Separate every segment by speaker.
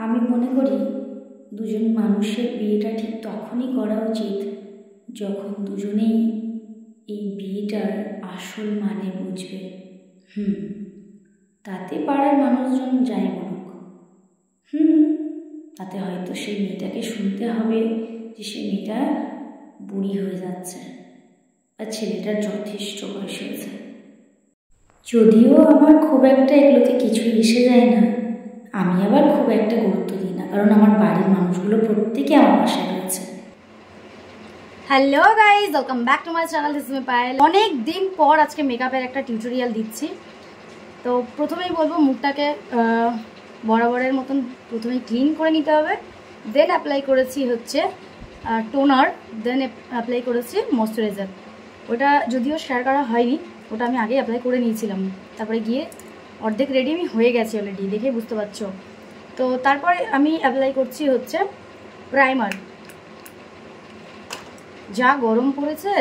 Speaker 1: আমি মনে করি দুজন মানুষের বিয়েটা ঠিক তখনই করা উচিত যখন দুজনেই এই বিয়েটার আসল মানে বুঝবে। তাতে পাড়ার মানুষজন যাই বলুক, তাতে হয়তো সেই মেয়েটাকে শুনতে হবে যে সে মেয়েটা বুড়ি হয়ে যাচ্ছে আর ছেলেটার যথেষ্ট বয়স হয়েছে। যদিও আমার খুব একটা এগুলোতে কিছুই এসে যায় না, আমি আবার খুব একটা গুরুত্ব দিই না, কারণ আমার বাড়ির মানুষগুলো প্রত্যেকে আমার পাশে রয়েছে।
Speaker 2: Hello guys, welcome back to my channel. This is Payel. অনেক দিন পর আজকে মেকআপের একটা টিউটোরিয়াল দিচ্ছি। তো প্রথমেই বলবো, মুখটাকে বরাবরের মতন প্রথমেই ক্লিন করে নিতে হবে। দেন অ্যাপ্লাই করেছি হচ্ছে টোনার, দেন অ্যাপ্লাই করেছি ময়শ্চারাইজার। ওটা যদিও শেয়ার করা হয়নি, ওটা আমি আগে অ্যাপ্লাই করে নিয়েছিলাম। তারপরে গিয়ে অর্ধেক রেডি আমি হয়ে গেছি অলরেডি, দেখে বুঝতে পারছো। তো তারপরে আমি অ্যাপ্লাই করছি হচ্ছে প্রাইমার। যা গরম পড়েছে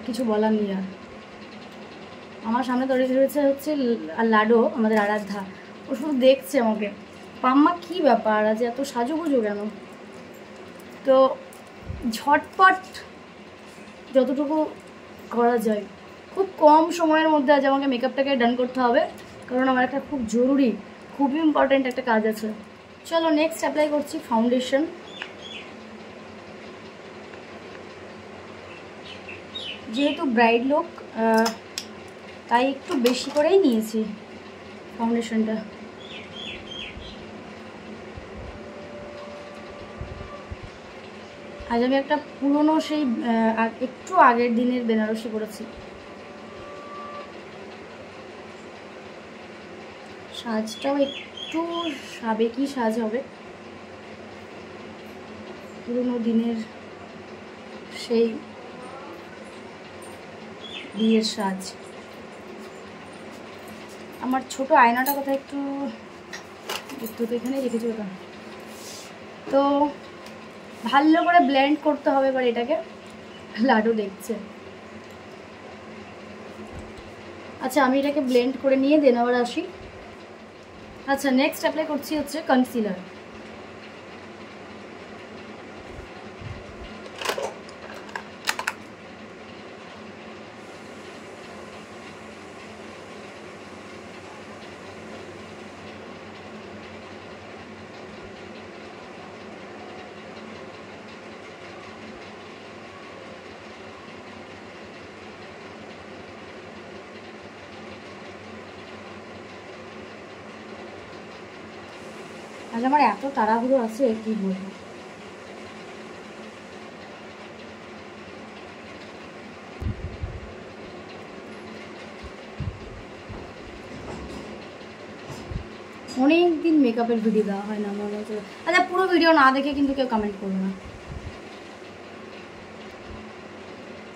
Speaker 2: কিছু বলার নেই। আর আমার সামনে তৈরি হয়েছে হচ্ছে লাডো, আমাদের আরাধ্যা। ও শুধু দেখছে আমাকে, পাম্মা কি ব্যাপার আজ এত সাজুগুজু কেন। তো ঝটপট যতটুকু করা যায়, খুব কম সময়ের মধ্যে আজ আমাকে মেকআপটাকে ডান করতে হবে, কারণ আমার একটা খুব জরুরি, খুবই ইম্পর্ট্যান্ট একটা কাজ আছে। চলো নেক্সট অ্যাপ্লাই করছি ফাউন্ডেশন। যেহেতু ব্রাইড লুক, তাই একটু বেশি করেই নিয়েছি ফাউন্ডেশনটা। আজ আমি একটা পুরনো সেই একটু আগের দিনের বেনারসি পরেছি। সাজটাও একটু সাবেকি সাজ হবে, পুরনো দিনের সেই বিয়ের সাজ। আমার ছোট আয়নাটা কোথায় একটু তো এখানে রেখেছি ওটা। তো ভালো করে ব্লেন্ড করতে হবে এবার এটাকে। লাডু দেখছে। আচ্ছা, আমি এটাকে ব্লেন্ড করে নিয়ে দেন আবার আসি। আচ্ছা, নেক্সট অ্যাপ্লাই করছি হচ্ছে কনসিলার। আজ আমার এত তাড়াহুড়ো আছে কি বলবো। অনেক দিন মেকআপের ভিডিও দেওয়া হয় না মনে হচ্ছে। আচ্ছা, পুরো ভিডিও না দেখে কিন্তু কেউ কমেন্ট করবে না,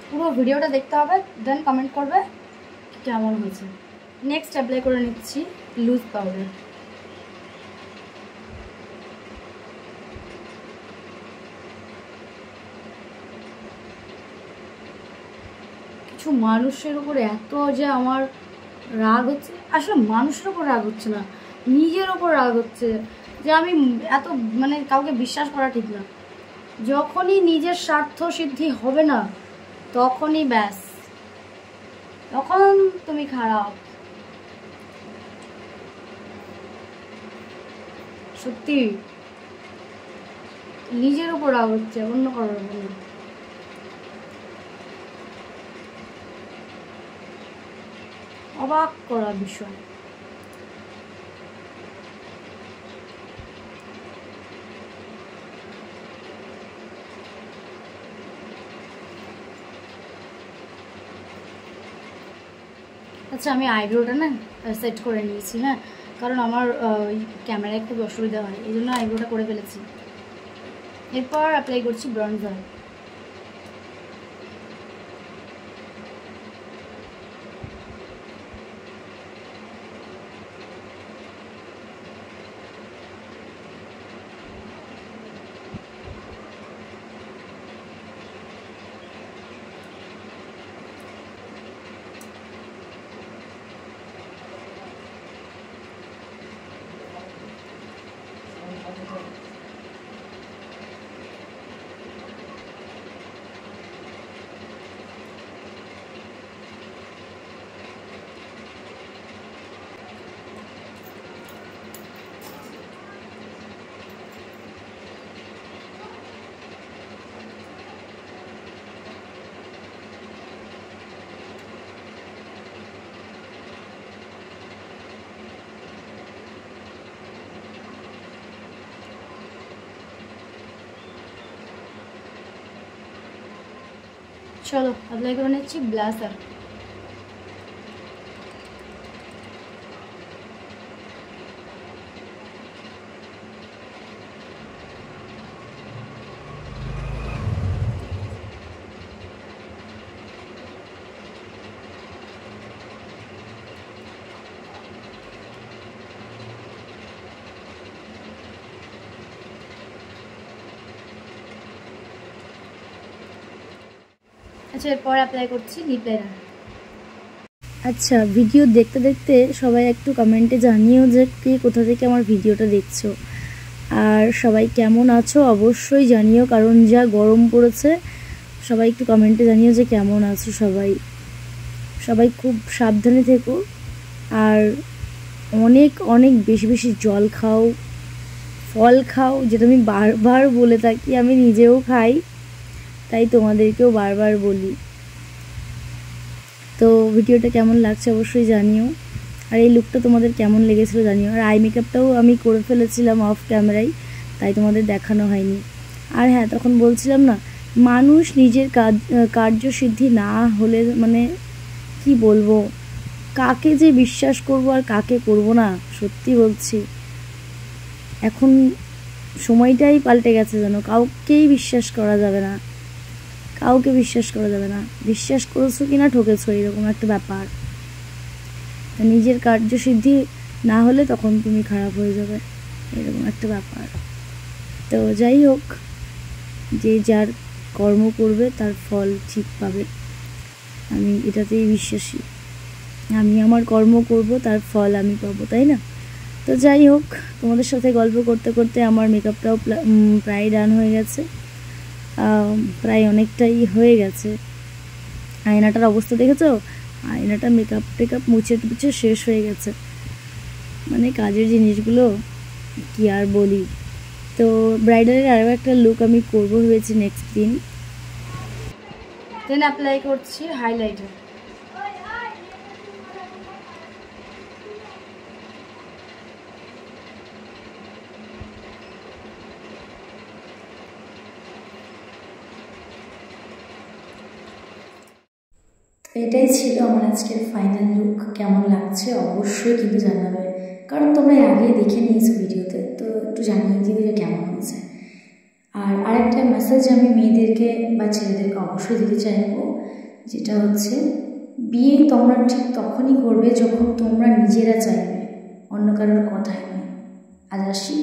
Speaker 2: পুরো ভিডিওটা দেখতে হবে, দেন কমেন্ট করবে কেমন হয়েছে। নেক্সট অ্যাপ্লাই করে নিচ্ছি লুজ পাউডার। কিছু মানুষের উপর এত যে আমার রাগ হচ্ছে, আসলে মানুষের ওপর রাগ হচ্ছে না, নিজের ওপর রাগ হচ্ছে যে আমি এত কাউকে বিশ্বাস করা ঠিক না। যখনই নিজের স্বার্থ সিদ্ধি হবে না, তখনই ব্যাস, তখন তুমি খারাপ। সত্যি নিজের ওপর রাগ হচ্ছে, অন্য কারোর ওপর না। অবাক করা বিষয়। আচ্ছা, আমি আইব্রোটা না সেট করে নিয়েছি, হ্যাঁ, কারণ আমার ক্যামেরায় খুব অসুবিধা হয়, এই জন্য আইব্রোটা করে ফেলেছি। এরপর অ্যাপ্লাই করছি ব্রনজার। চলো অ্যাপ্লাই করে নিচ্ছি ব্লাসার। আচ্ছা এরপর অ্যাপ্লাই করছি লিপ লাইনার। আচ্ছা ভিডিও দেখতে দেখতে সবাই একটু কমেন্টে জানিও যে কে কোথা থেকে আমার ভিডিওটা দেখছো, আর সবাই কেমন আছো অবশ্যই জানিও, কারণ যা গরম পড়েছে। সবাই একটু কমেন্টে জানিও যে কেমন আছো সবাই। সবাই খুব সাবধানে থেকো, আর অনেক অনেক বেশি বেশি জল খাও, ফল খাও, যেটা আমি বারবার বলে থাকি, আমি নিজেও খাই, তাই তোমাদেরকেও বারবার বলি। তো ভিডিওটা কেমন লাগছে অবশ্যই জানিও, আর এই লুকটা তোমাদের কেমন লেগেছিলো জানিও। আর আই মেকআপটাও আমি করে ফেলেছিলাম অফ ক্যামেরায়, তাই তোমাদের দেখানো হয়নি। আর হ্যাঁ, তখন বলছিলাম না, মানুষ নিজের কার্যসিদ্ধি না হলে মানে কি বলবো, কাকে যে বিশ্বাস করব আর কাকে করব না, সত্যি বলছি এখন সময়টাই পাল্টে গেছে যেন। কাউকেই বিশ্বাস করা যাবে না, কাউকে বিশ্বাস করা যাবে না। বিশ্বাস করেছো কি না ঠকেছো, এরকম একটা ব্যাপার। নিজের কার্যসিদ্ধি না হলে তখন তুমি খারাপ হয়ে যাবে, এরকম একটা ব্যাপার। তো যাই হোক, যে যার কর্ম করবে তার ফল ঠিক পাবে, আমি এটাতেই বিশ্বাসী। আমি আমার কর্ম করব, তার ফল আমি পাবো, তাই না? তো যাই হোক, তোমাদের সাথে গল্প করতে করতে আমার মেকআপটাও প্রায় ডান হয়ে গেছে, প্রায় অনেকটাই হয়ে গেছে। আয়নাটার অবস্থা দেখেছো? আয়নাটা মেকআপ টেকআপ মুছে টুছে শেষ হয়ে গেছে, মানে কাজের জিনিসগুলো কি আর বলি। তো ব্রাইডালের আরও একটা লুক আমি করবো ভেবেছি নেক্সট দিন। দেন অ্যাপ্লাই করছি হাইলাইটার।
Speaker 1: এটাই ছিল আমার আজকের ফাইনাল লুক। কেমন লাগছে অবশ্যই কিন্তু জানাবে, কারণ তোমরা আগেই দেখে নিয়েছো ভিডিওতে, তো একটু জানিয়ে দিও যে কেমন হয়েছে। আর আরেকটা মেসেজ আমি মেয়েদেরকে বা ছেলেদেরকে অবশ্যই দিতে চাইবো, যেটা হচ্ছে বিয়ে তোমরা ঠিক তখনই করবে যখন তোমরা নিজেরা চাইবে, অন্য কারোর কথাই নয়। আজ আসি।